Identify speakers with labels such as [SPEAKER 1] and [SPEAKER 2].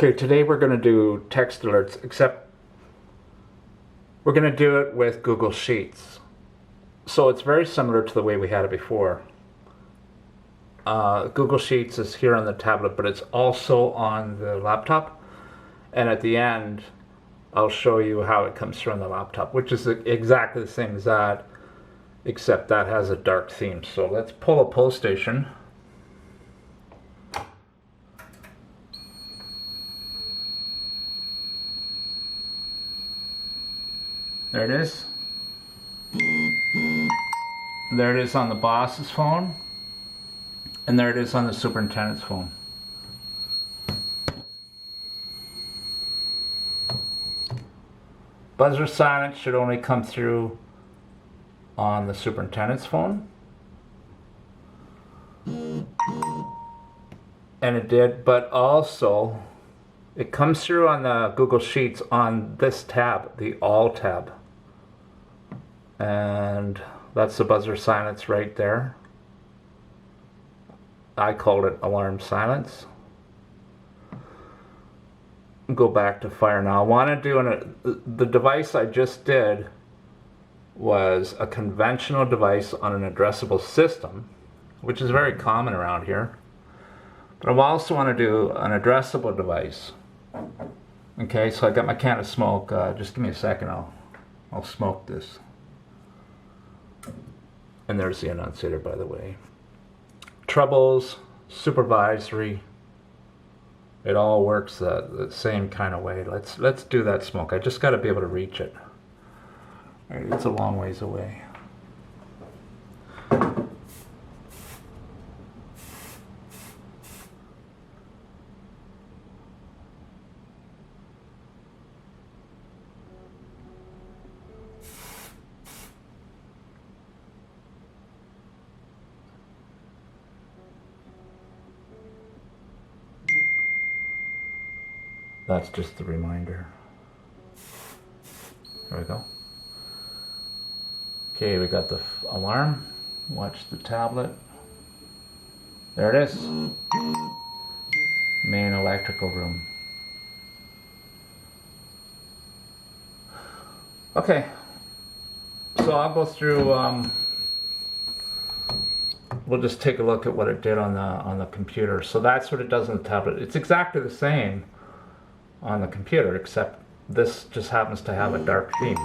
[SPEAKER 1] Okay, today we're going to do text alerts, except we're going to do it with Google Sheets. So it's very similar to the way we had it before. Google Sheets is here on the tablet, but it's also on the laptop. And at the end, I'll show you how it comes through on the laptop, which is exactly the same as that, except that has a dark theme. So let's pull a poll station. There it is. There it is on the boss's phone. And there it is on the superintendent's phone. Buzzer silence should only come through on the superintendent's phone. And it did, but also it comes through on the Google Sheets on this tab, the All tab. And that's the buzzer silence right there. I called it alarm silence. Go back to Fire Now. I want to do the device I just did was a conventional device on an addressable system, which is very common around here. But I also want to do an addressable device. Okay, so I got my can of smoke. Just give me a second. I'll smoke this. And there's the annunciator, by the way. Troubles, supervisory. It all works the same kind of way. Let's do that smoke. I just got to be able to reach it. All right, it's a long ways away. That's just the reminder. There we go. Okay, we got the alarm. Watch the tablet. There it is. Main electrical room. Okay. So I'll go through. We'll just take a look at what it did on the computer. So that's what it does on the tablet. It's exactly the same on the computer, except this just happens to have a dark theme.